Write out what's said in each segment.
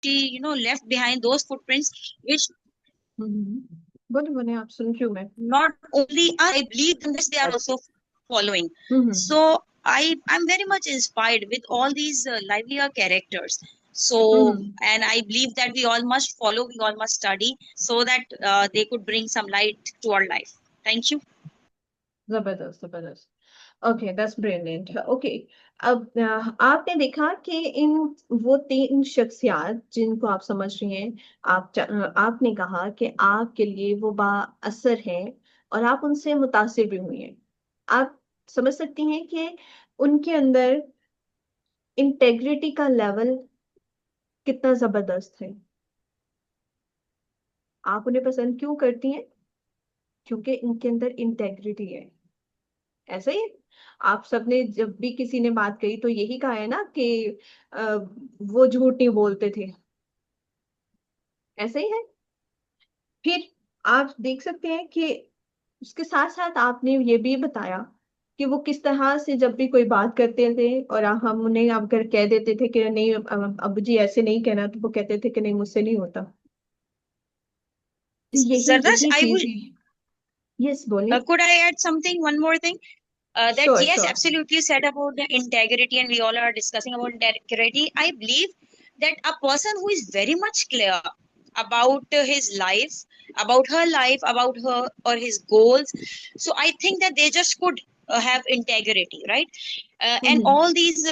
she left behind those footprints which बोले बोले, आप सुन रही हूँ मैं। not only I believe in this, they are also following. Hmm So I'm very much inspired with all these livelier characters. So hmm and I believe that we all must follow, we all must study so that they could bring some light to our life. Thank you. जबरदस्त जबरदस्त। Okay, that's brilliant. Okay, अब आपने देखा कि इन वो तीन शख्सियत जिनको आप समझ रही हैं, आपने कहा कि आपके लिए वो बाअसर हैं और आप उनसे मुतासिर भी हुई हैं। आप समझ सकती हैं कि उनके अंदर इंटेग्रिटी का लेवल कितना जबरदस्त है। आप उन्हें पसंद क्यों करती हैं? क्योंकि इनके अंदर इंटेग्रिटी है। ऐसा ही है। आप सबने जब भी किसी ने बात कही तो यही कहा है ना कि वो झूठ नहीं बोलते थे। ऐसा ही है। फिर आप देख सकते हैं कि उसके साथ साथ आपने ये भी बताया कि वो किस तरह से जब भी कोई बात करते थे और हम उन्हें अगर कह देते थे कि नहीं अब जी ऐसे नहीं कहना, तो वो कहते थे कि नहीं मुझसे नहीं होता। तो यही Sardash, यही I चीज would है। यस बोलिए। could I add something, one more thing? That sure yes, sure. absolutely, you said about the integrity, and we all are discussing about integrity. I believe that a person who is very much clear about his life, about her life, about her or his goals, so I think that they just could have integrity, right? And hmm. all these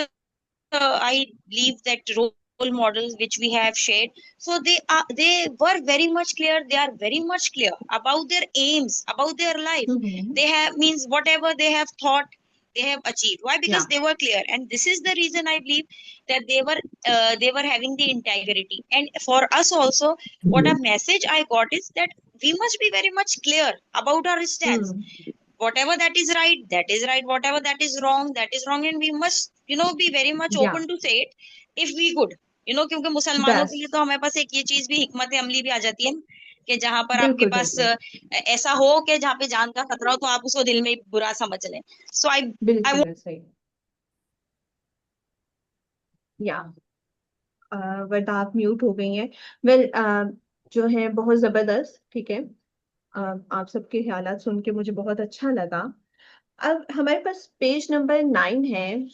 I believe that role models which we have shared, so they were very much clear, they are very much clear about their aims, about their life. Hmm. They have means whatever they have thought, they have achieved. Why? या। Because they were clear, and this is the reason I believe that they were having the integrity. And for us also, what a message I got is that we must be very much clear about our stance. Hmm. Whatever that is right, that is right. Whatever that is wrong, that is wrong. And we must be very much या। open to say it if we could. क्योंकि मुसलमानों के लिए best. तो हमारे पास एक ये चीज भी हिकमत अमली भी आ जाती है कि जहां पर आपके बिल्कुल पास बिल्कुल। ऐसा हो कि जहाँ पे जान का खतरा हो तो आप उसको दिल में बुरा समझ लें. सो आई बिल्कुल सही। या। वरना आप म्यूट हो गई हैं। वेल, जो है बहुत जबरदस्त, ठीक है। आप सबके ख्यालात सुन के मुझे बहुत अच्छा लगा। अब हमारे पास पेज नंबर 9 है।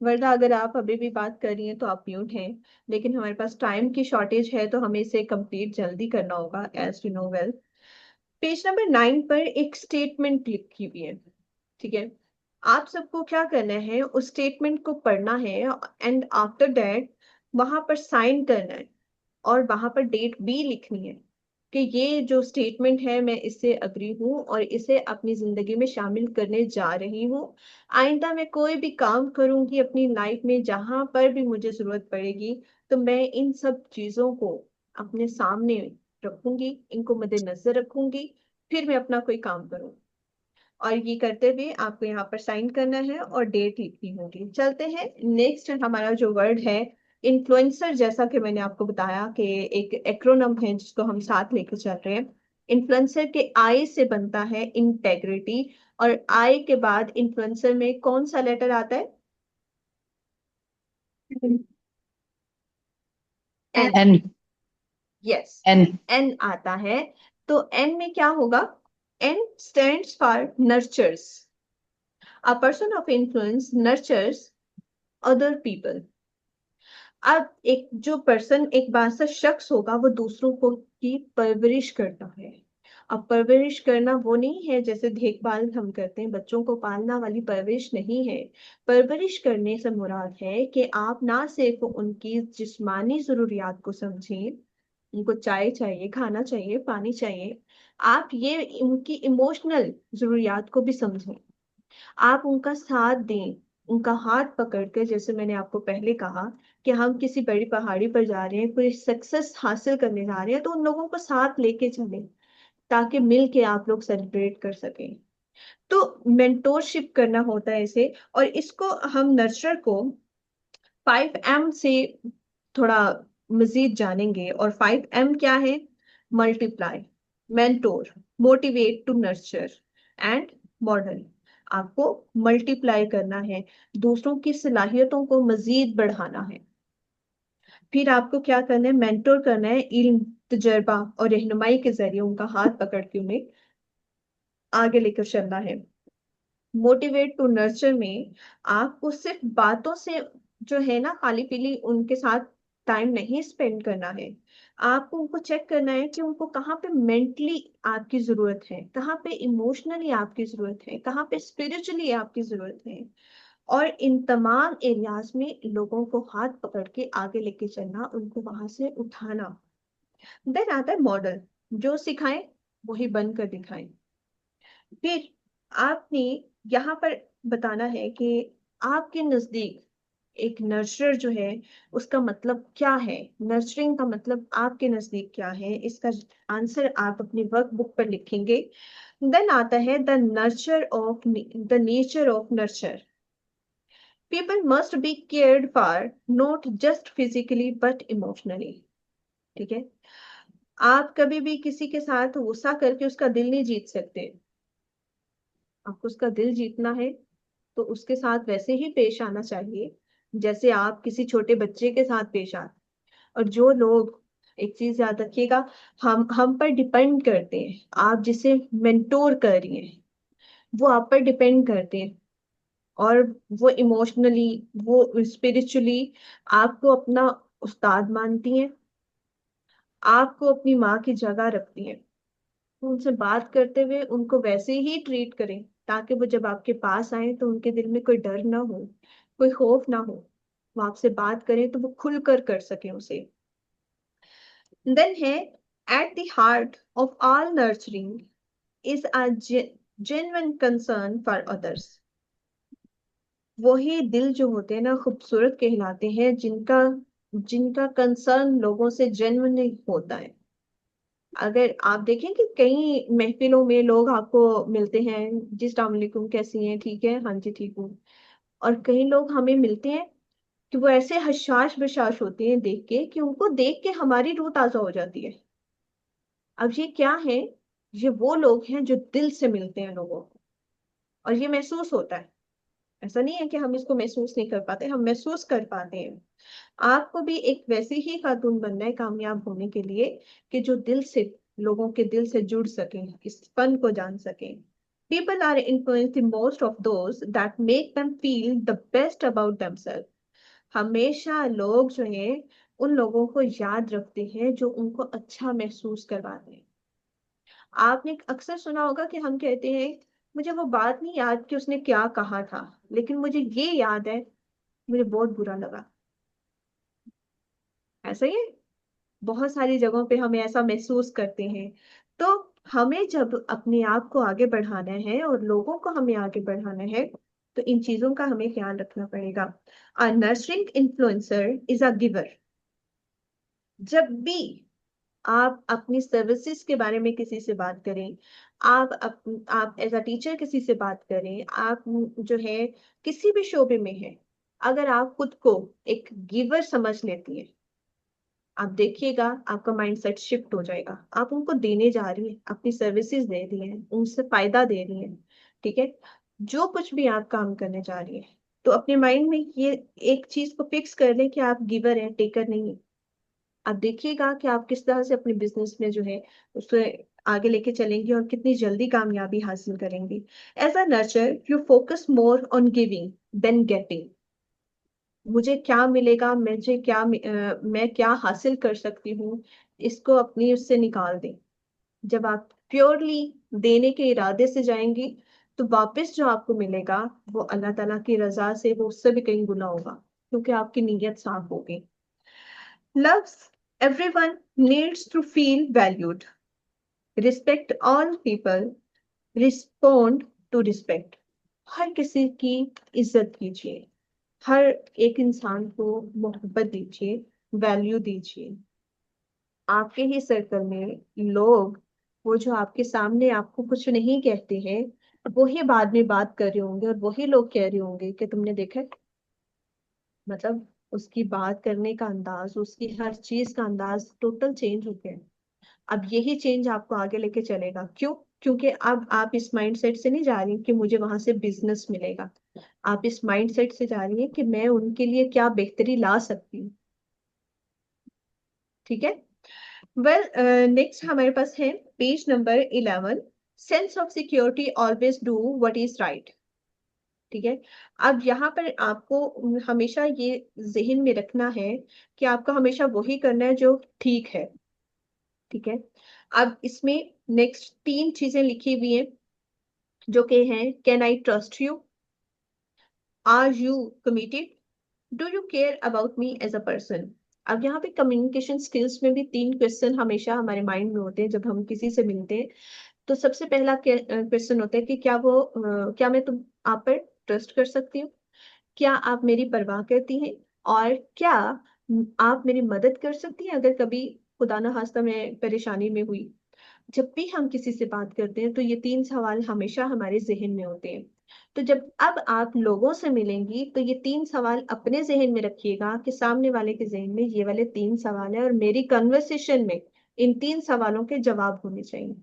वरना अगर आप अभी भी बात कर रही हैं तो आप म्यूट हैं। लेकिन हमारे पास टाइम की शॉर्टेज है तो हमें इसे कंप्लीट जल्दी करना होगा, as you know well. Page number 9 पर एक स्टेटमेंट लिखी हुई है, ठीक है। आप सबको क्या करना है, उस स्टेटमेंट को पढ़ना है एंड आफ्टर दैट वहां पर साइन करना है और वहां पर डेट भी लिखनी है कि ये जो स्टेटमेंट है मैं इससे अग्री हूँ और इसे अपनी जिंदगी में शामिल करने जा रही हूँ। आइंदा मैं कोई भी काम करूंगी अपनी लाइफ में, जहां पर भी मुझे जरूरत पड़ेगी, तो मैं इन सब चीजों को अपने सामने रखूंगी, इनको मद्देनजर रखूंगी, फिर मैं अपना कोई काम करूँ। और ये करते हुए आपको यहाँ पर साइन करना है और डेट लिखनी होगी। चलते हैं नेक्स्ट, हमारा जो वर्ड है इन्फ्लुएंसर। जैसा कि मैंने आपको बताया कि एक एक्रोनम है जिसको हम साथ लेकर चल रहे हैं। इन्फ्लुएंसर के आई से बनता है इंटेग्रिटी, और आई के बाद इन्फ्लुएंसर में कौन सा लेटर आता है? N. N. Yes, N. N आता है। तो एन में क्या होगा? N stands for nurtures. A person of influence nurtures other people. अब एक जो पर्सन, एक बासा शख्स होगा, वो दूसरों को की परवरिश करता है। अब परवरिश करना वो नहीं है जैसे देखभाल हम करते हैं, बच्चों को पालना वाली परवरिश नहीं है। परवरिश करने से मुराद है कि आप ना सिर्फ उनकी जिस्मानी जरूरियात को समझें, उनको चाय चाहिए, खाना चाहिए, पानी चाहिए, आप ये उनकी इमोशनल जरूरियात को भी समझें। आप उनका साथ दें, उनका हाथ पकड़ कर, जैसे मैंने आपको पहले कहा कि हम किसी बड़ी पहाड़ी पर जा रहे हैं, कोई सक्सेस हासिल करने जा रहे हैं, तो उन लोगों को साथ लेके चलें ताकि मिल के आप लोग सेलिब्रेट कर सकें। तो मेंटोरशिप करना होता है इसे, और इसको हम नर्चर को 5M से थोड़ा मजीद जानेंगे। और 5M क्या है? Multiply, mentor, motivate to nurture and model. आपको मल्टीप्लाई करना है, दूसरों की सलाहियतों को मजीद बढ़ाना है। फिर आपको क्या करना है, मेंटोर करना है, इल्म, तजर्बा और रहनुमाई के जरिए उनका हाथ पकड़ के उन्हें आगे लेकर चलना है। मोटिवेट टू नर्चर में आपको सिर्फ बातों से जो है ना खाली पीली उनके साथ टाइम नहीं स्पेंड करना है। आपको उनको चेक करना है कि उनको कहाँ पे मेंटली आपकी जरूरत है, कहाँ पे इमोशनली आपकी जरूरत है, कहाँ पे स्पिरिचुअली आपकी जरूरत है। और इन तमाम एरियाज में लोगों को हाथ पकड़ के आगे लेके चलना, उनको वहां से उठाना। देन आता है मॉडल, जो सिखाए वही बनकर दिखाए। फिर आपने यहाँ पर बताना है कि आपके नजदीक एक नर्सर जो है उसका मतलब क्या है, नर्सरिंग का मतलब आपके नजदीक क्या है, इसका आंसर आप अपनी वर्क बुक पर लिखेंगे। देन आता है the nature of nurture. People must be cared for, not just physically but emotionally. ठीक है, आप कभी भी किसी के साथ गुस्सा करके उसका दिल नहीं जीत सकते। आपको उसका दिल जीतना है तो उसके साथ वैसे ही पेश आना चाहिए जैसे आप किसी छोटे बच्चे के साथ पेश आते। और जो लोग, एक चीज याद रखिएगा, हम पर डिपेंड करते हैं, आप जिसे मेंटोर कर रही हैं वो आप पर डिपेंड करते हैं, और वो इमोशनली, वो स्पिरिचुअली आपको अपना उस्ताद मानती हैं, आपको अपनी माँ की जगह रखती हैं। तो उनसे बात करते हुए उनको वैसे ही ट्रीट करें ताकि वो जब आपके पास आए तो उनके दिल में कोई डर ना हो, कोई खौफ ना हो। वो आपसे बात करें तो वो खुलकर कर सके उसे। देन है, at the heart of all nurturing is a genuine concern for others. वही दिल जो होते हैं ना खूबसूरत कहलाते हैं जिनका जिनका कंसर्न लोगों से जेन्युइन होता है। अगर आप देखें कि कई महफिलों में लोग आपको मिलते हैं, जी अस्सलाम वालेकुम, कैसी हैं, ठीक है, हाँ जी ठीक हूँ। और कई लोग हमें मिलते हैं कि वो ऐसे हशाश बशाश होते हैं देख के कि उनको देख के हमारी रूह ताजा हो जाती है। अब ये क्या है, ये वो लोग हैं जो दिल से मिलते हैं लोगों को, और ये महसूस होता है। ऐसा नहीं है कि हम इसको महसूस नहीं कर पाते, हम महसूस कर पाते हैं। आपको भी एक वैसे ही खातून बनना है कामयाब होने के लिए कि जो दिल से, लोगों के दिल से जुड़ सकें, इस फन को जान सकें। People are influence the most of those that make them feel the best about themselves. हमेशा लोग जो हैं उन लोगों को याद रखते हैं जो उनको अच्छा महसूस करवाते हैं। आपने अक्सर सुना होगा कि हम कहते हैं मुझे वो बात नहीं याद कि उसने क्या कहा था, लेकिन मुझे ये याद है, मुझे बहुत बुरा लगा। ऐसा ही है, बहुत सारी जगहों पे हमें ऐसा महसूस करते हैं। तो हमें जब अपने आप को आगे बढ़ाना है और लोगों को हमें आगे बढ़ाना है तो इन चीजों का हमें ख्याल रखना पड़ेगा। अ नर्सरिंग इन्फ्लुएंसर इज अ गिवर। जब भी आप अपनी सर्विसेज के बारे में किसी से बात करें, आप एज अ टीचर किसी से बात करें, आप जो है किसी भी शोबे में है, अगर आप खुद को एक गिवर समझ लेती हैं, आप देखिएगा आपका माइंडसेट शिफ्ट हो जाएगा। आप उनको देने जा रही हैं, अपनी सर्विसेज दे रही हैं, उनसे फायदा दे रही हैं। ठीक है, जो कुछ भी आप काम करने जा रही हैं तो अपने माइंड में ये एक चीज को फिक्स कर लें कि आप गिवर हैं, टेकर नहीं। आप देखिएगा कि आप किस तरह से अपने बिजनेस में जो है उसे आगे लेके चलेंगे और कितनी जल्दी कामयाबी हासिल करेंगे। As a nurture you focus more on giving than getting. मुझे क्या मिलेगा, मैं क्या हासिल कर सकती हूँ, इसको अपनी उससे निकाल दें। जब आप प्योरली देने के इरादे से जाएंगी तो वापस जो आपको मिलेगा वो अल्लाह ताला की रजा से वो उससे भी कहीं गुना होगा, क्योंकि आपकी नीयत साफ होगी। Loves, everyone needs to feel valued. Respect all people. Respond to respect. हर किसी की इज्जत कीजिए, हर एक इंसान को मोहब्बत दीजिए, वैल्यू दीजिए। आपके ही सर्कल में लोग, वो जो आपके सामने आपको कुछ नहीं कहते हैं, वही बाद में बात कर रहे होंगे और वही लोग कह रहे होंगे कि तुमने देखा है? मतलब उसकी बात करने का अंदाज, उसकी हर चीज का अंदाज टोटल चेंज हो गया है। अब यही चेंज आपको आगे लेके चलेगा। क्यों? क्योंकि अब आप इस माइंडसेट से नहीं जा रही कि मुझे वहां से बिजनेस मिलेगा। आप इस माइंडसेट से जा रही है कि मैं उनके लिए क्या बेहतरी ला सकती हूँ। ठीक है। वेल, नेक्स्ट हमारे पास है page number 11, sense of security always do what is right. ठीक है। अब यहाँ पर आपको हमेशा ये जहन में रखना है कि आपको हमेशा वही करना है जो ठीक है। ठीक है। अब इसमें नेक्स्ट 3 चीजें लिखी हुई हैं, जो कि हैं, can I trust you, are you committed, do you care about me as a person. अब यहाँ पे कम्युनिकेशन स्किल्स में भी 3 क्वेश्चन हमेशा हमारे माइंड में होते हैं जब हम किसी से मिलते हैं। तो सबसे पहला क्वेश्चन होता है कि क्या मैं आप पर ट्रस्ट कर सकती हूँ, क्या आप मेरी परवाह करती हैं, और क्या आप मेरी मदद कर सकती हैं अगर कभी खुदा ना खास्ता मैं परेशानी में हुई। जब भी हम किसी से बात करते हैं तो ये 3 सवाल हमेशा हमारे जहन में होते हैं। तो जब अब आप लोगों से मिलेंगी तो ये 3 सवाल अपने जहन में रखिएगा कि सामने वाले के जहन में ये वाले 3 सवाल है और मेरी कन्वर्सेशन में इन 3 सवालों के जवाब होने चाहिए,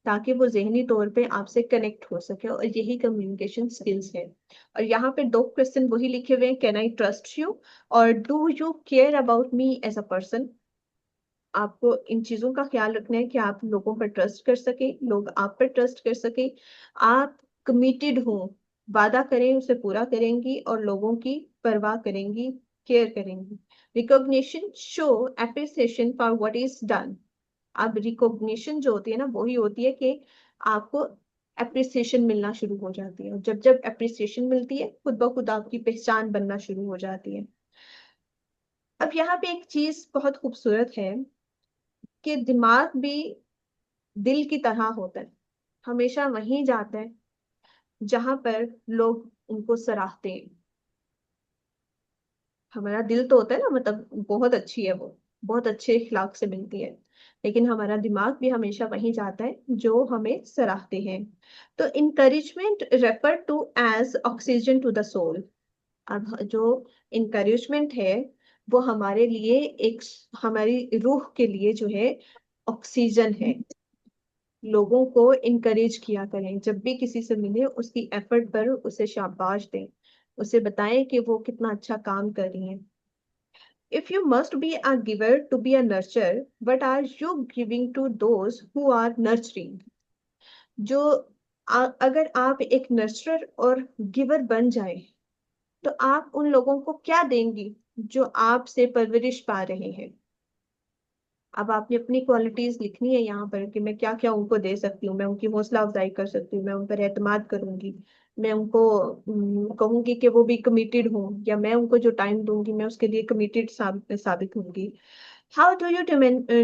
ताकि वो जहनी तौर पे आपसे कनेक्ट हो सके, और यही कम्युनिकेशन स्किल्स है। और यहाँ पे 2 क्वेश्चन वही लिखे हुए हैं, कैन आई ट्रस्ट यू और do you care about me as a person. आपको इन चीजों का ख्याल रखना है कि आप लोगों पर ट्रस्ट कर सके, लोग आप पर ट्रस्ट कर सके, आप कमिटेड हो, वादा करें उसे पूरा करेंगी और लोगों की परवाह करेंगी, केयर करेंगी। Recognition show appreciation for what is done. अब रिकॉग्निशन जो होती है ना, वही होती है कि आपको एप्रिसिएशन मिलना शुरू हो जाती है, और जब जब एप्रिसिएशन मिलती है खुद ब खुद आपकी पहचान बनना शुरू हो जाती है। अब यहाँ पे एक चीज बहुत खूबसूरत है कि दिमाग भी दिल की तरह होता है, हमेशा वहीं जाता है जहां पर लोग उनको सराहते हैं। हमारा दिल तो होता है ना, मतलब बहुत अच्छी है वो, बहुत अच्छे इखलाक से मिलती है, लेकिन हमारा दिमाग भी हमेशा वहीं जाता है जो हमें सराहते हैं। तो encouragement refer to as oxygen to the soul. अब जो इंकरेजमेंट है वो हमारे लिए एक, हमारी रूह के लिए जो है ऑक्सीजन है। लोगों को इनकरेज किया करें, जब भी किसी से मिले उसकी एफर्ट पर उसे शाबाश दें, उसे बताएं कि वो कितना अच्छा काम कर रही है। If you must be a giver to be a nurture, but are you giving to those who are nurturing. जो अगर आप एक नर्चरर और गिवर बन जाए तो आप उन लोगों को क्या देंगी जो आपसे परवरिश पा रहे हैं। अब आपने अपनी क्वालिटीज लिखनी है यहाँ पर कि मैं क्या क्या उनको दे सकती हूँ। मैं उनकी हौसला अफजाई कर सकती हूँ, मैं उन पर एतमाद करूंगी, मैं उनको कहूंगी कि वो भी कमिटेड हों, या मैं उनको जो टाइम दूंगी मैं उसके लिए कमिटेड साबित होंगी। How do you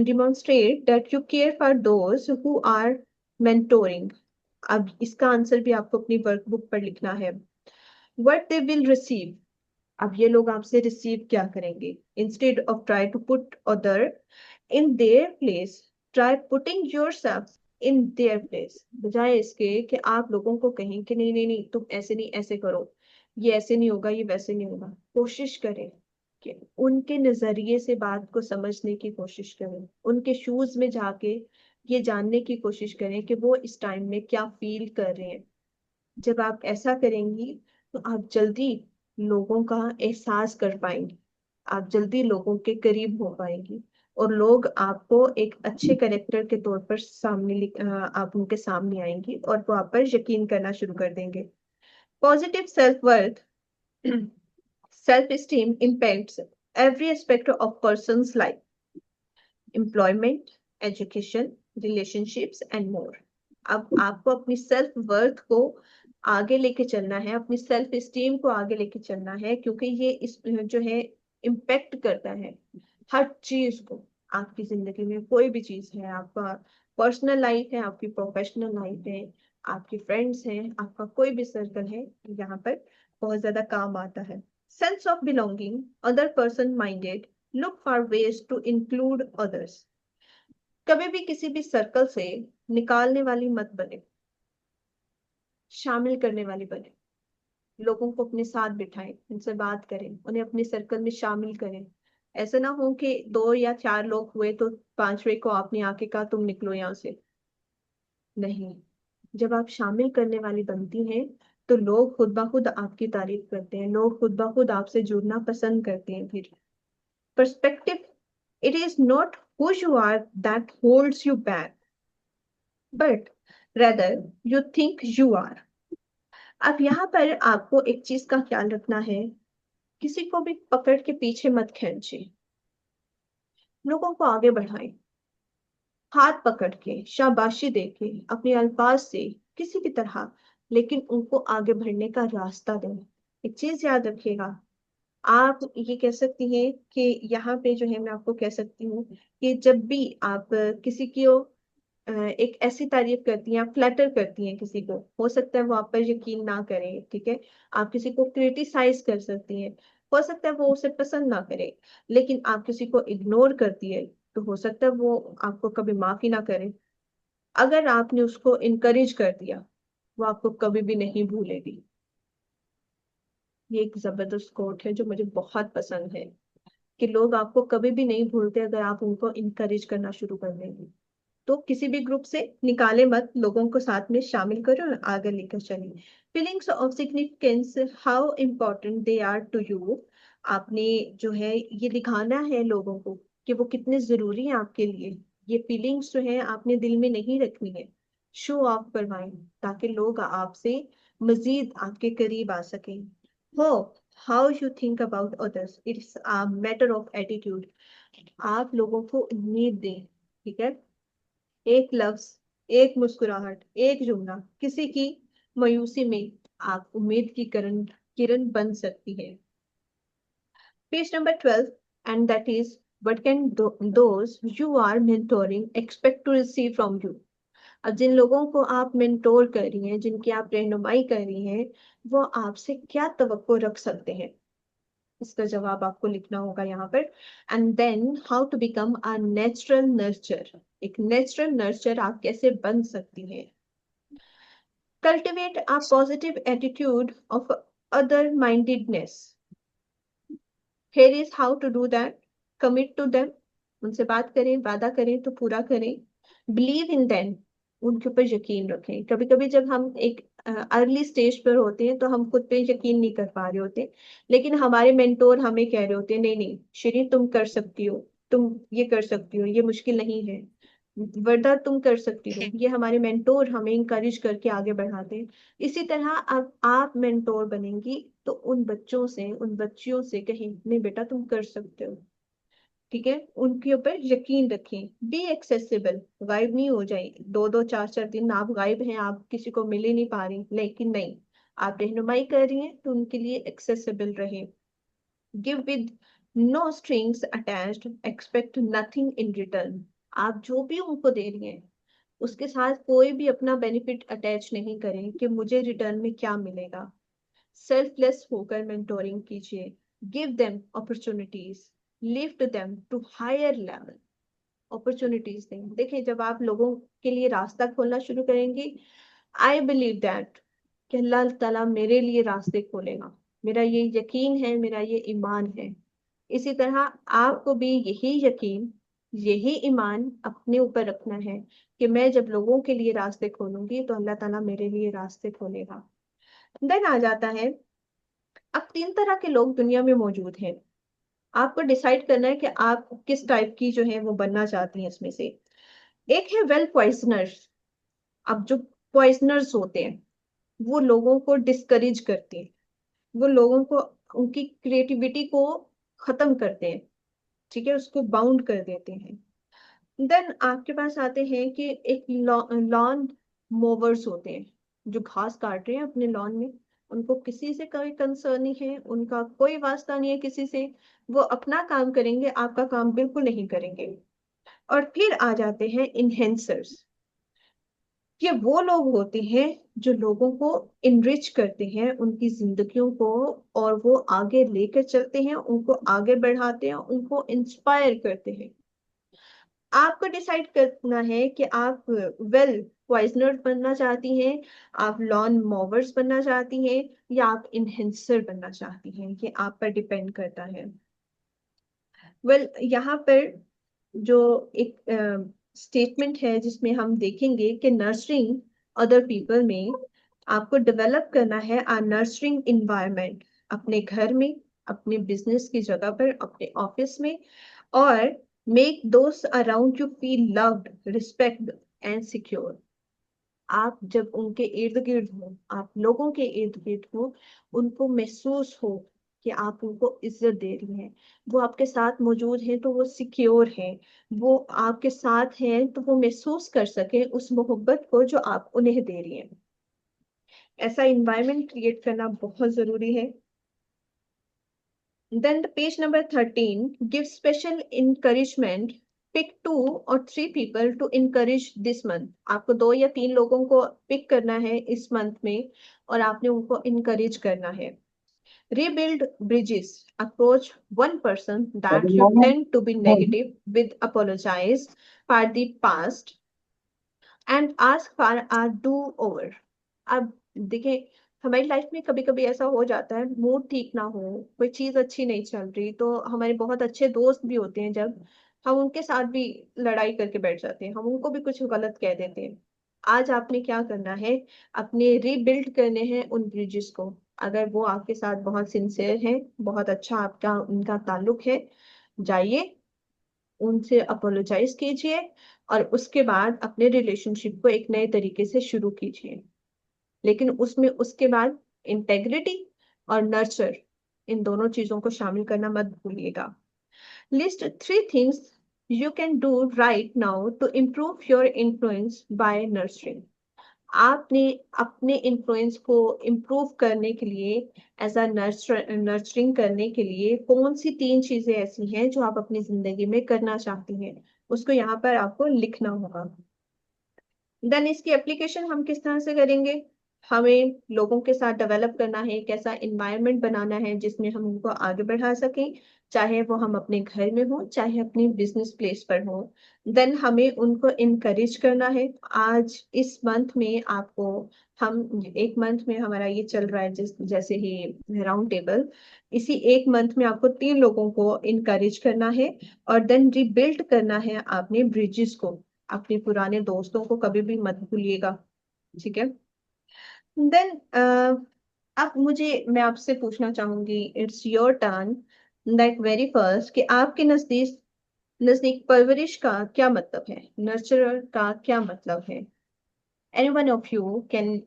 demonstrate that you care for those who are mentoring. अब इसका आंसर भी आपको अपनी वर्कबुक पर लिखना है। What they will receive. अब ये लोग आपसे रिसीव क्या करेंगे। Instead of try to put other in their place, try putting yourself in their place. बजाय इसके कि आप लोगों को कहें कि नहीं नहीं नहीं तुम ऐसे नहीं ऐसे करो, ये ऐसे नहीं होगा, ये वैसे नहीं होगा, कोशिश करें कि उनके नजरिए से बात को समझने की कोशिश करें, उनके शूज में जाके ये जानने की कोशिश करें कि वो इस टाइम में क्या फील कर रहे हैं। जब आप ऐसा करेंगी तो आप जल्दी लोगों का एहसास कर पाएंगी, आप जल्दी लोगों के करीब हो पाएंगी, और लोग आपको एक अच्छे करेक्टर के तौर पर आप उनके सामने आएंगी और वो आप पर यकीन करना शुरू कर देंगे। Positive self worth, self esteem impacts every aspect of person's life, employment, education, relationships and more। अब आपको अपनी सेल्फ वर्थ को आगे लेके चलना है, अपनी सेल्फ स्टीम को आगे लेके चलना है, क्योंकि ये इस जो है इम्पेक्ट करता है हर चीज को। आपकी जिंदगी में कोई भी चीज है, आपका पर्सनल लाइफ है, आपकी प्रोफेशनल लाइफ है, आपके फ्रेंड्स हैं, आपका कोई भी सर्कल है, यहाँ पर बहुत ज्यादा काम आता है। Sense of belonging, other person minded, look for ways to include others. कभी भी किसी भी सर्कल से निकालने वाली मत बने, शामिल करने वाली बने। लोगों को अपने साथ बिठाएं, उनसे बात करें, उन्हें अपने सर्कल में शामिल करें। ऐसा ना हो कि 2 या 4 लोग हुए तो 5वें को आपने आके कहा तुम निकलो यहाँ से। नहीं, जब आप शामिल करने वाली बनती हैं तो लोग खुद ब खुद आपकी तारीफ करते हैं, लोग खुद ब खुद आपसे जुड़ना पसंद करते हैं। फिर perspective It is not who you are that holds you back, but rather you think you are. अब यहाँ पर आपको एक चीज का ख्याल रखना है, किसी को भी पकड़ के पीछे मत खींचे, लोगों को आगे बढ़ाएं, हाथ पकड़ के शाबाशी दे के अपने अल्फाज से किसी भी तरह, लेकिन उनको आगे बढ़ने का रास्ता दें। एक चीज याद रखिएगा, आप ये कह सकती हैं कि यहाँ पे जो है मैं आपको कह सकती हूँ कि जब भी आप किसी की एक ऐसी तारीफ करती हैं, आप फ्लैटर करती हैं किसी को, हो सकता है वो आप पर यकीन ना करे, ठीक है। आप किसी को क्रिटिसाइज कर सकती हैं, हो सकता है वो उसे पसंद ना करे, लेकिन आप किसी को इग्नोर करती है तो हो सकता है वो आपको कभी माफ ही ना करे। अगर आपने उसको इनकरेज कर दिया, वो आपको कभी भी नहीं भूलेगी। ये एक जबरदस्त कोट है जो मुझे बहुत पसंद है, कि लोग आपको कभी भी नहीं भूलते अगर आप उनको इनकरेज करना शुरू कर देंगे। तो किसी भी ग्रुप से निकाले मत, लोगों को साथ में शामिल करो और आगे लेकर चलिए। Feelings of significance, how important they are to you. आपने जो है ये दिखाना है लोगों को कि वो कितने जरूरी हैं आपके लिए। ये फीलिंग्स जो है आपने दिल में नहीं रखनी है, शो ऑफ करवाएं, ताकि लोग आपसे मजीद आपके करीब आ सकें। हो, how you think about others, it's a matter of attitude. आप लोगों को उम्मीद दें, ठीक है। एक लफ्ज, एक मुस्कुराहट, एक जुमला किसी की मायूसी में आप उम्मीद की किरण किरण बन सकती है। Page number 12, and that is, what can those you are mentoring expect to receive from you. अब जिन लोगों को आप मेंटोर कर रही हैं, जिनकी आप रहनुमाई कर रही हैं, वो आपसे क्या तवक्को रख सकते हैं, इसका जवाब आपको लिखना होगा यहाँ पर। And then how to become a natural nurture, एक नेचुरल नर्चर आप कैसे बन सकती हैं। Cultivate a positive attitude of other mindedness, here is how to do that. Commit to them, उनसे बात करें, वादा करें तो पूरा करें। बिलीव इन देम, उनके ऊपर यकीन रखें। कभी कभी जब हम एक अर्ली स्टेज पर होते हैं तो हम खुद पे यकीन नहीं कर पा रहे होते, लेकिन हमारे मेंटोर हमें कह रहे होते हैं नहीं नहीं श्री तुम कर सकती हो, तुम ये कर सकती हो, ये मुश्किल नहीं है, वर्दा तुम कर सकती हो। ये हमारे मेंटोर हमें इंकरेज करके आगे बढ़ाते हैं। इसी तरह अब आप मेंटोर बनेंगी तो उन बच्चों से, उन बच्चियों से कहें नहीं बेटा तुम कर सकते हो, ठीक है। उनके ऊपर यकीन रखें। बी एक्सेसिबल, गायब नहीं हो जाए, दो दो चार चार दिन आप गायब हैं, आप किसी को मिल ही नहीं पा रही, लेकिन नहीं, आप रहनुमाई कर रही हैं तो उनके लिए एक्सेसिबल रहे। Give with no strings attached, expect nothing in return. आप जो भी उनको दे रही हैं उसके साथ कोई भी अपना बेनिफिट अटैच नहीं करें कि मुझे रिटर्न में क्या मिलेगा। सेल्फलेस होकर मेंटोरिंग कीजिए। Give them opportunities, lift them to higher level. Opportunities दें। देखिए जब आप लोगों के लिए रास्ता खोलना शुरू करेंगे, आई बिलीव दैट कि अल्लाह ताला मेरे लिए रास्ते खोलेगा। मेरा ये यकीन है, मेरा ये ईमान है। इसी तरह आपको भी यही यकीन, यही ईमान अपने ऊपर रखना है कि मैं जब लोगों के लिए रास्ते खोलूंगी तो अल्लाह ताला मेरे लिए रास्ते खोलेगा। देन आ जाता है, अब तीन तरह के लोग दुनिया में मौजूद हैं। आपको डिसाइड करना है कि आप किस टाइप की जो है वो बनना चाहती हैं इसमें से। एक है वेल पॉइजनर्स। अब जो पॉइजनर्स होते हैं वो लोगों को डिस्करेज करते हैं, वो लोगों को, उनकी क्रिएटिविटी को खत्म करते हैं, ठीक है, उसको बाउंड कर देते हैं। देन आपके पास आते हैं कि एक लॉन मोवर्स होते हैं, जो घास काट रहे हैं अपने लॉन में, उनको किसी से कोई कंसर्न नहीं है, उनका कोई वास्ता नहीं है किसी से, वो अपना काम करेंगे, आपका काम बिल्कुल नहीं करेंगे। और फिर आ जाते हैं इनहेंसर्स। ये वो लोग होते हैं जो लोगों को इनरिच करते हैं, उनकी जिंदगियों को, और वो आगे लेकर चलते हैं, उनको आगे बढ़ाते हैं, उनको इंस्पायर करते हैं। आपको डिसाइड करना है कि आप वेल पॉइजनर बनना चाहती हैं, आप लॉन मोवर्स बनना चाहती हैं, या आप इनहेंसर बनना चाहती हैं, ये आप पर डिपेंड करता है। यहाँ पर जो एक स्टेटमेंट है जिसमें हम देखेंगे कि नर्सरिंग अदर पीपल में आपको डेवलप करना है आ नर्सरिंग इन्वायरमेंट, अपने घर में, अपने बिजनेस की जगह पर, अपने ऑफिस में, और मेक दोस्त around you feel loved, respect and secure. आप जब उनके इर्द गिर्द हो, आप लोगों के इर्द गिर्द हो, उनको महसूस हो कि आप उनको इज्जत दे रही हैं, वो आपके साथ मौजूद हैं तो वो सिक्योर हैं, वो आपके साथ हैं तो वो महसूस कर सके उस मोहब्बत को जो आप उन्हें दे रही हैं। ऐसा इन्वायरमेंट क्रिएट करना बहुत जरूरी है। Then the page number 13 gives special encouragement. Pick 2 or 3 people to encourage this month. आपको 2 या 3 लोगों को पिक करना है इस मंथ में और आपने उनको encourage करना है। Rebuild bridges. Approach one person that you tend to be negative with, apologize for the past and ask for a do over. अब देखिए, हमारी लाइफ में कभी कभी ऐसा हो जाता है, मूड ठीक ना हो, कोई चीज अच्छी नहीं चल रही, तो हमारे बहुत अच्छे दोस्त भी होते हैं, जब हम उनके साथ भी लड़ाई करके बैठ जाते हैं, हम उनको भी कुछ गलत कह देते हैं। आज आपने क्या करना है, अपने रीबिल्ड करने हैं उन ब्रिजेस को। अगर वो आपके साथ बहुत सिंसियर है, बहुत अच्छा आपका उनका ताल्लुक है, जाइए उनसे अपोलोजाइज कीजिए और उसके बाद अपने रिलेशनशिप को एक नए तरीके से शुरू कीजिए। लेकिन उसमें उसके बाद इंटेग्रिटी और नर्चर, इन दोनों चीजों को शामिल करना मत भूलिएगा। List 3 things you can do right now to improve your influence by nurturing. आपने अपने इन्फ्लुएंस को इम्प्रूव करने के लिए, एज अ नर्चरिंग करने के लिए कौन सी 3 चीजें ऐसी हैं जो आप अपनी जिंदगी में करना चाहती हैं, उसको यहाँ पर आपको लिखना होगा। देन इसकी एप्लीकेशन हम किस तरह से करेंगे, हमें लोगों के साथ डेवलप करना है, एक ऐसा इन्वायरमेंट बनाना है जिसमें हम उनको आगे बढ़ा सकें, चाहे वो हम अपने घर में हो चाहे अपनी बिजनेस प्लेस पर हो। देन हमें उनको इनकरेज करना है। आज इस मंथ में आपको, हम एक मंथ में हमारा ये चल रहा है जैसे ही राउंड टेबल, इसी एक मंथ में आपको 3 लोगों को इनकरेज करना है और देन रिबिल्ड करना है आपने ब्रिजेस को। अपने पुराने दोस्तों को कभी भी मत भूलिएगा, ठीक है। देन अब मैं आपसे पूछना चाहूंगी, it's your turn, that very first, कि आपके नजदीक नजदीक परवरिश का क्या मतलब है, नर्चरर का क्या मतलब है। Any one of you can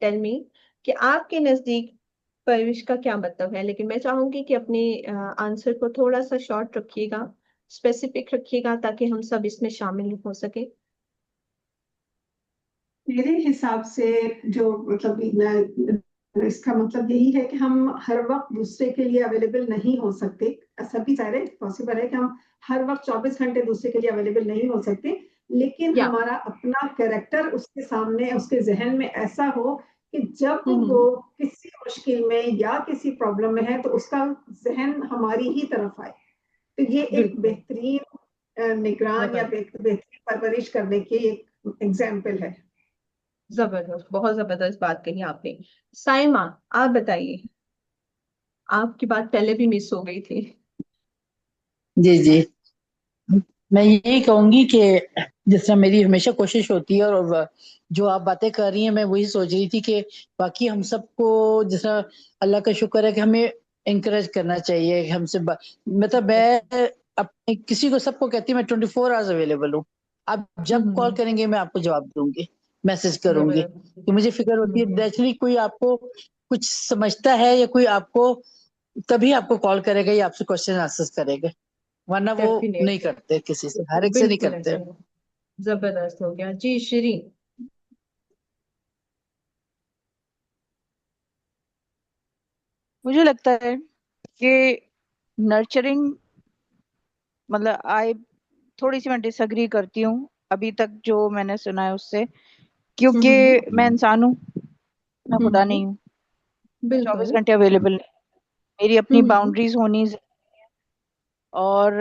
tell me कि आपके नजदीक परवरिश का क्या मतलब है, लेकिन मैं चाहूंगी कि अपने आंसर को थोड़ा सा शॉर्ट रखिएगा, स्पेसिफिक रखिएगा, ताकि हम सब इसमें शामिल हो सके। मेरे हिसाब से जो मतलब इसका मतलब यही है कि हम हर वक्त दूसरे के लिए अवेलेबल नहीं हो सकते। ऐसा भी शायद पॉसिबल है कि हम हर वक्त 24 घंटे दूसरे के लिए अवेलेबल नहीं हो सकते, लेकिन या हमारा अपना कैरेक्टर उसके सामने, उसके जहन में ऐसा हो कि जब वो हम्म किसी मुश्किल में या किसी प्रॉब्लम में है तो उसका जहन हमारी ही तरफ आए। तो ये एक बिल्कुल, बेहतरीन निगरान या जबरदस्त, बेहतरीन परवरिश करने की एक एग्जाम्पल है। जबरदस्त, बहुत जबरदस्त बात कही आपने। साइमा, आप बताइए, आपकी बात पहले भी मिस हो गई थी। जी जी। मैं यही कहूंगी कि जिस तरह मेरी हमेशा कोशिश होती है, और जो आप बातें कर रही हैं मैं वही सोच रही थी कि बाकी हम सबको जिस तरह अल्लाह का शुक्र है कि हमें इंकरेज करना चाहिए कि मतलब मैं अपने किसी को सबको कहती हूँ मैं 24 आवर्स अवेलेबल हूँ। आप जब कॉल हम्म करेंगे मैं आपको जवाब दूंगी, मैसेज करूंगी। जबरदस्त। तो मुझे फिक्र होती है हम्म नेचुरली कोई आपको कुछ समझता है या कोई आपको तभी आपको कॉल करेगा या आपसे क्वेश्चन आंसर करेगा, वरना वो नहीं डेफिनेटली, करते, किसी से हर एक से नहीं बिल्कुल करते। ऐसे, जबरदस्त हो गया जी। श्री, मुझे लगता है कि नर्चरिंग मतलब आई थोड़ी सी मैं डिसअग्री करती हूँ अभी तक जो मैंने सुना है उससे, क्योंकि हम्म मैं इंसान हूँ, मैं खुदा हम्म नहीं हूँ। मैं चौबीस बिल्कुल, घंटे अवेलेबल नहीं, मेरी अपनी हम्म बाउंड्रीज होनी और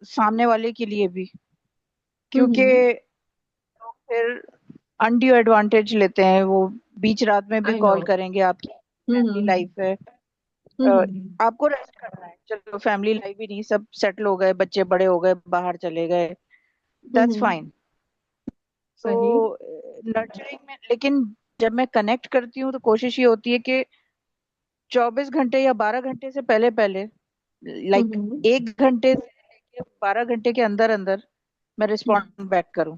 सामने वाले के लिए भी, क्योंकि हम्म लोग फिर अनड्यू एडवांटेज लेते हैं। वो बीच रात में भी आई नो, कॉल करेंगे, आपकी फैमिली हम्म लाइफ है, अ, हम्म आपको रेस्ट करना है, चलो फैमिली लाइफ भी नहीं, सब सेटल हो गए, बच्चे बड़े हो गए, बाहर चले गए, दैट्स हम्म फाइन। सही, तो नर्चरिंग में लेकिन जब मैं कनेक्ट करती हूँ तो कोशिश ये होती है कि 24 घंटे या 12 घंटे से पहले पहले, लाइक हम्म 1 घंटे से 12 घंटे के अंदर अंदर मैं रिस्पॉन्ड बैक करूं,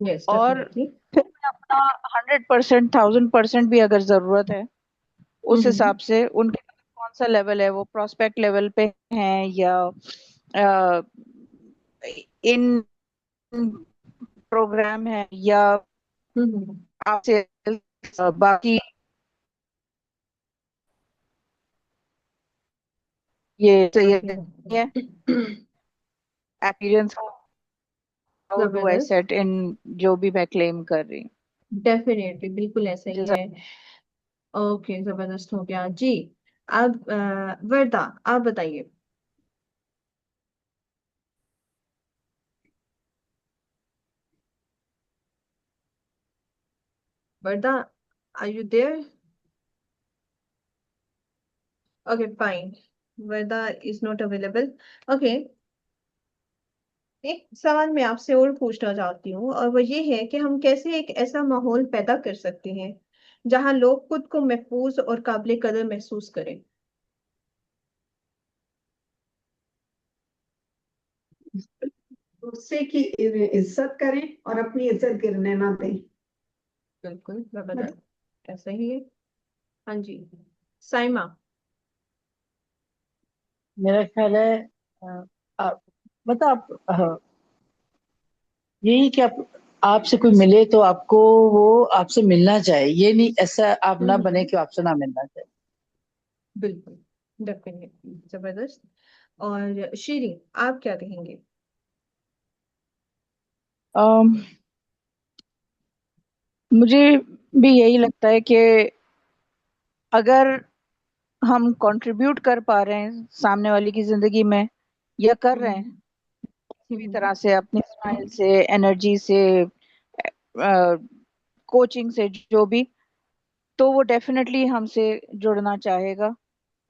यस और डेफिनेटली। फिर मैं अपना 100%, 1000% भी अगर जरूरत है उस हिसाब से उनके कौन सा लेवल है, वो प्रोस्पेक्ट लेवल पे हैं या इन प्रोग्राम है या आपसे बाकी ये तो ये है एक्सपीरियंस, हाउ डू आई जबरदस्त। सेट इन जो भी मैं क्लेम कर रही हूँ। डेफिनेटली बिल्कुल ऐसा ही जैसा है। ओके जबरदस्त हो गया जी। अब वर्दा आप बताइए। Warda, are you there? Okay fine, Warda is not available. Okay, एक सवाल मैं आपसे और पूछना चाहती हूँ और वो ये है कि हम कैसे एक ऐसा माहौल पैदा कर सकते हैं जहाँ लोग खुद को महफूज और काबिल कदर महसूस करें। दूसरे की इज्जत करें और अपनी इज्जत गिरने ना दें। बिल्कुल मतलब जबरदस्त, ऐसा ही है। हाँ जी, साइमा। मेरा ख्याल है आप मतलब आप यही कि आप आपसे कोई मिले तो आपको वो आपसे मिलना चाहे, ये नहीं ऐसा आप ना बने कि आपसे ना मिलना चाहे। बिल्कुल डेफिनेटली जबरदस्त। और शीरी, आप क्या कहेंगे? अम, मुझे भी यही लगता है कि अगर हम कंट्रीब्यूट कर पा रहे हैं सामने वाले की जिंदगी में या कर रहे हैं किसी भी तरह से, अपनी स्माइल से, एनर्जी से, कोचिंग से, जो भी, तो वो डेफिनेटली हमसे जुड़ना चाहेगा,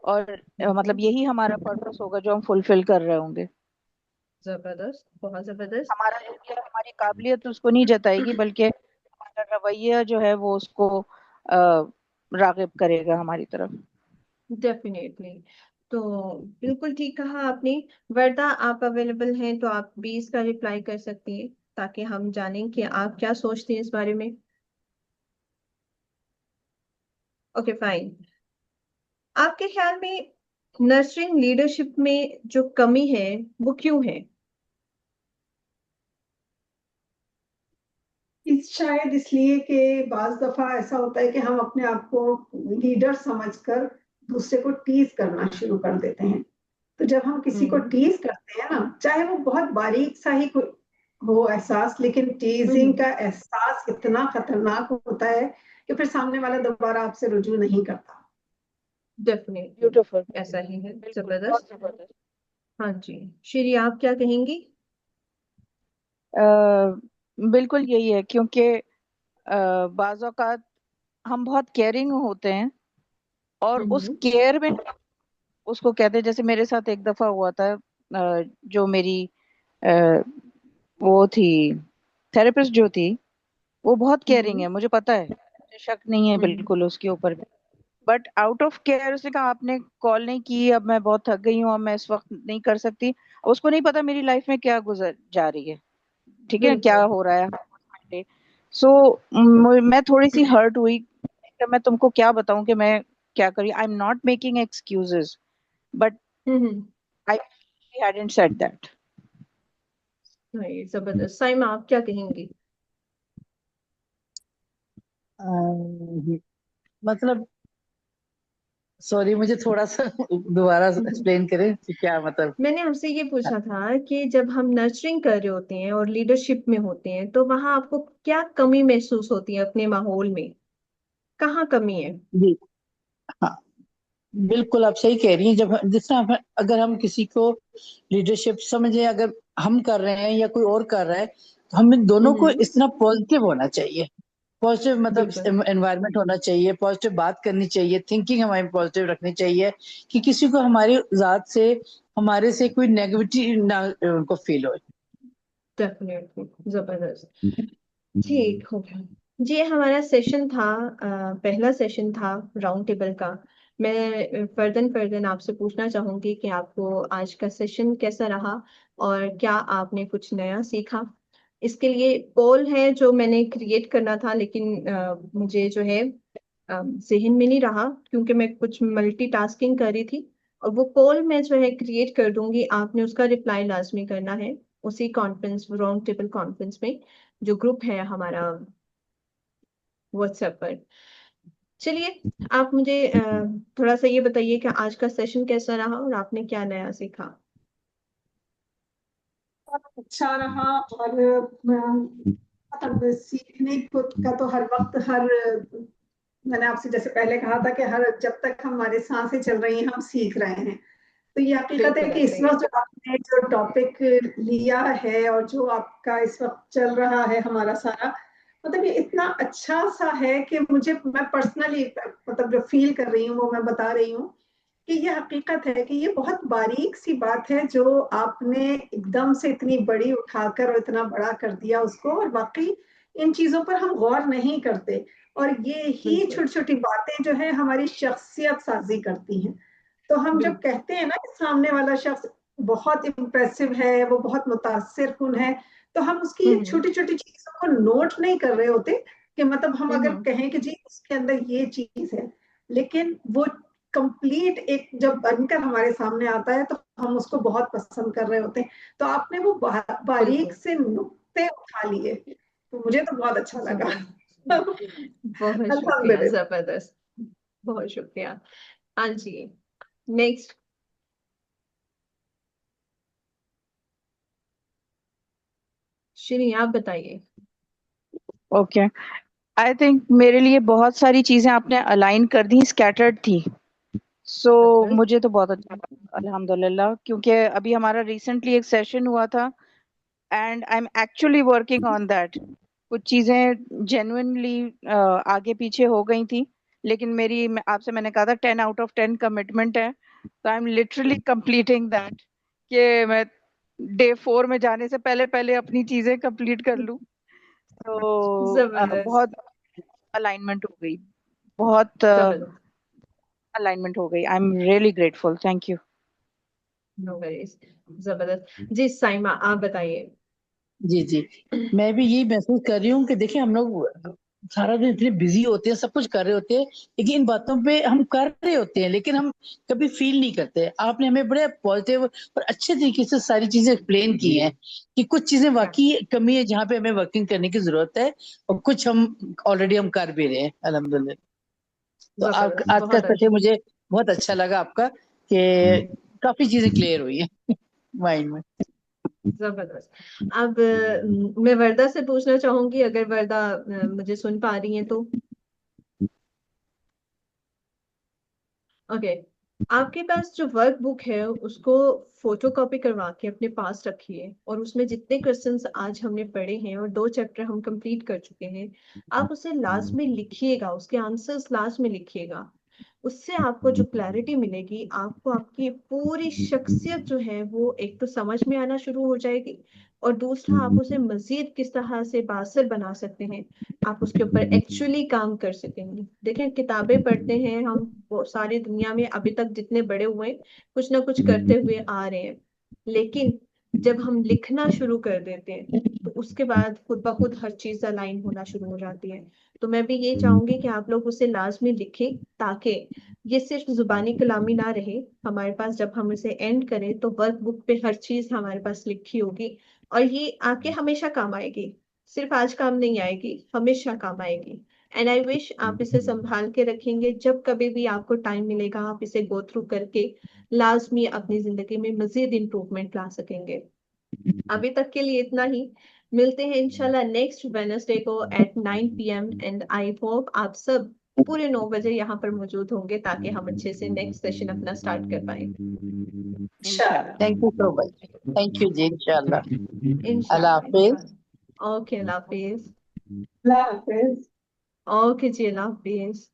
और मतलब यही हमारा पर्पस होगा जो हम फुलफिल कर रहे होंगे। जबरदस्त, बहुत जबरदस्त। हमारा रवैया, हमारी काबिलियत उसको नहीं जताएगी, बल्कि हमारा रवैया जो है वो उसको रागिब करेगा हमारी तरफ। डेफिनेटली। तो बिल्कुल ठीक कहा आपने। वर्दा, आप अवेलेबल हैं तो आप भी इसका रिप्लाई कर सकती हैं ताकि हम जानें कि आप क्या सोचते हैं इस बारे में। Okay fine. आपके ख्याल में नर्सरिंग लीडरशिप में जो कमी है वो क्यों है? शायद इसलिए कि बाज दफा ऐसा होता है कि हम अपने आप को लीडर समझकर दूसरे को टीज करना शुरू कर देते हैं। तो जब हम किसी को हम्म टीज करते हैं ना, चाहे वो बहुत बारीक सा ही हो एहसास, लेकिन टीजिंग हम्म का एहसास इतना खतरनाक होता है कि फिर सामने वाला दोबारा आपसे रुजू नहीं करता। डेफिनेटली ब्यूटीफुल, ऐसा ही है। बिल्कुल, बहुत जबरदस्त। जबरदस्त। हाँ जी, श्री आप क्या कहेंगी? बिल्कुल यही है, क्योंकि बाज़ औक़ात हम बहुत केयरिंग होते हैं, और उस हम्म केयर में उसको कहते हैं, जैसे मेरे साथ एक दफा हुआ था, जो मेरी अ, वो थी, थेरेपिस्ट जो थी, वो बहुत केयरिंग हम्म है, मुझे पता है, मुझे शक नहीं है हम्म बिल्कुल उसके ऊपर भी। बट आउट ऑफ केयर उसने कहा आपने कॉल नहीं की, अब मैं बहुत थक गई हूँ, अब मैं इस वक्त नहीं कर सकती। उसको नहीं पता मेरी लाइफ में क्या गुजर जा रही है, ठीक है, क्या बिल्कुल। हो रहा है। सो मैं थोड़ी सी हर्ट हुई कि मैं तुमको क्या बताऊं कि मैं क्या करी। I am not making excuses, but hmm I hadn't said that. नहीं, जबरदस्त। साइमा आप क्या कहेंगी? मतलब सॉरी, मुझे थोड़ा सा दोबारा एक्सप्लेन करें कि क्या मतलब। मैंने आपसे ये पूछा था कि जब हम नर्चरिंग कर रहे होते हैं और लीडरशिप में होते हैं तो वहां आपको क्या कमी महसूस होती है अपने माहौल में? कहाँ कमी है? जी हाँ, बिल्कुल आप सही कह रही हैं। जब जिस तरह अगर हम किसी को लीडरशिप समझे, अगर हम कर रहे हैं या कोई और कर रहा है, तो हम इन दोनों को हम्म इस तरह पॉजिटिव होना चाहिए। पॉजिटिव बिल्कुल। मतलब एनवायरनमेंट होना चाहिए, पॉजिटिव बात करनी चाहिए, थिंकिंग हमारी पॉजिटिव रखनी चाहिए, कि किसी को हमारी जात से, हमारे से कोई नेगेटिविटी ना उनको फील हो। डेफिनेटली जबरदस्त। ठीक हो गया जी। हमारा सेशन था, पहला सेशन था राउंड टेबल का। मैं फर्दन आपसे पूछना चाहूंगी कि आपको आज का सेशन कैसा रहा और क्या आपने कुछ नया सीखा। इसके लिए पोल है जो मैंने क्रिएट करना था, लेकिन मुझे जो है जहन में नहीं रहा क्योंकि मैं कुछ मल्टीटास्किंग कर रही थी। और वो पोल मैं जो है क्रिएट कर दूंगी, आपने उसका रिप्लाई लाजमी करना है उसी कॉन्फ्रेंस, राउंड टेबल कॉन्फ्रेंस में, जो ग्रुप है हमारा व्हाट्सएप पर। चलिए, आप मुझे थोड़ा सा ये बताइए कि आज का सेशन कैसा रहा और आपने क्या नया सीखा। अच्छा रहा। और मतलब सीखने को का तो हर वक्त, हर मैंने आपसे जैसे पहले कहा था कि हर जब तक हमारी सांसें चल रही हैं हम सीख रहे हैं। तो ये हकीकत है बिल्कुल कि इस सही है। वक्त जो आपने जो टॉपिक लिया है और जो आपका इस वक्त चल रहा है हमारा सारा, मतलब ये इतना अच्छा सा है कि मुझे, मैं पर्सनली मतलब जो फील कर रही हूँ वो मैं बता रही हूँ कि ये हकीकत है कि ये बहुत बारीक सी बात है जो आपने एकदम से इतनी बड़ी उठाकर और इतना बड़ा कर दिया उसको। और वाकई इन चीजों पर हम गौर नहीं करते, और ये ही बिल्कुल छोटी छोटी बातें जो है हमारी शख्सियत साजी करती हैं। तो हम जब बिल्कुल। कहते हैं ना कि सामने वाला शख्स बहुत इम्प्रेसिव है, वो बहुत मुतासिर कुन है, तो हम उसकी ये हम्म छोटी छोटी चीजों को नोट नहीं कर रहे होते। कि मतलब हम अगर हम्म कहें कि जी उसके अंदर ये चीज है, लेकिन वो कंप्लीट एक जब बनकर हमारे सामने आता है तो हम उसको बहुत पसंद कर रहे होते हैं। तो आपने वो बारीक बिल्कुल। से नुक्ते उठा लिए, तो मुझे तो बहुत अच्छा लगा। जबरदस्त, बहुत शुक्रिया, अल्हम्दुलिल्लाह। जबरदस्त, बहुत शुक्रिया। हाँ जी, नेक्स्ट। श्री, आप बताइए। ओके, आई थिंक मेरे लिए बहुत सारी चीजें आपने अलाइन कर दी, स्कैटर्ड थी। सो जबरदस्त। मुझे तो बहुत अच्छा लगा, अल्हम्दुलिल्लाह, क्योंकि अभी हमारा रिसेंटली एक सेशन हुआ था and I am actually working on that. कुछ चीजें जेन्युइनली आगे पीछे हो गई थी, लेकिन आपसे मैंने कहा था 10 out of 10 कमिटमेंट है, तो I am literally completing that, कि मैं डे 4 में जाने से पहले पहले अपनी चीजें कंप्लीट कर लूं। तो जबरदस्त। बहुत अलाइनमेंट हो गई, बहुत जबरदस्त। अलाइनमेंट हो गई। I am really grateful, thank you. No worries. जबरदस्त जी। साइमा, आप बताइए। जी जी, मैं भी यही महसूस कर रही हूँ कि देखिए हम लोग सारा दिन इतने बिजी होते हैं, सब कुछ कर रहे होते हैं, लेकिन इन बातों पे हम कर रहे होते हैं लेकिन हम कभी फील नहीं करते। आपने हमें बड़े पॉजिटिव और अच्छे तरीके से सारी चीजें एक्सप्लेन की हैं कि कुछ चीजें वाकई कमी है जहाँ पे हमें वर्किंग करने की जरूरत है, और कुछ हम ऑलरेडी हम कर भी रहे हैं अल्हम्दुलिल्लाह। तो जबरदस्त, आज का बहुत सेशन अच्छा। मुझे बहुत अच्छा लगा आपका, कि काफी चीजें क्लियर हुई है माइंड में। जबरदस्त। अब मैं वर्दा से पूछना चाहूंगी, अगर वर्दा मुझे सुन पा रही हैं तो। ओके। आपके पास जो वर्क बुक है उसको फोटो कॉपी करवा के अपने पास रखिए, और उसमें जितने क्वेश्चंस आज हमने पढ़े हैं और 2 चैप्टर हम कंप्लीट कर चुके हैं, आप उसे लास्ट में लिखिएगा, उसके आंसर्स लास्ट में लिखिएगा। उससे आपको जो क्लैरिटी मिलेगी, आपको आपकी पूरी शख्सियत जो है वो एक तो समझ में आना शुरू हो जाएगी, और दूसरा आप उसे मजीद किस तरह से बासर बना सकते हैं, आप उसके ऊपर एक्चुअली काम कर सकेंगे। देखें, किताबें पढ़ते हैं हम, वो सारी दुनिया में अभी तक जितने बड़े हुए हैं, कुछ ना कुछ करते हुए आ रहे हैं, लेकिन जब हम लिखना शुरू कर देते हैं तो उसके बाद खुद ब खुद हर चीज अलाइन होना शुरू हो जाती है। तो मैं भी ये चाहूंगी कि आप लोग उसे लाजमी लिखें, ताकि ये सिर्फ जुबानी कलामी ना रहे हमारे पास। जब हम इसे एंड करें तो वर्क बुक पे हर चीज हमारे पास लिखी होगी, और ये आके हमेशा काम आएगी, सिर्फ आज काम नहीं आएगी, हमेशा काम आएगी। एंड आई विश आप इसे संभाल के रखेंगे, जब कभी भी आपको टाइम मिलेगा आप इसे गो थ्रू करके लाजमी अपनी जिंदगी में मजीद इंप्रूवमेंट ला सकेंगे। अभी तक के लिए इतना ही। मिलते हैं इंशाल्लाह नेक्स्ट वेडनेसडे को at 9 PM, and I hope आप सब पूरे 9 बजे यहाँ पर मौजूद होंगे, ताकि हम अच्छे से नेक्स्ट सेशन अपना स्टार्ट कर पाए। इंशाल्लाह। Thank you so much. Thank you जी, इंशाल्लाह। अल्लाह इंशाल्लाह, हाफिज। इंशाल्लाह। ओके, अल्लाह हाफिज। अल्लाह हाफिज। ओके जी, अल्लाह हाफिज।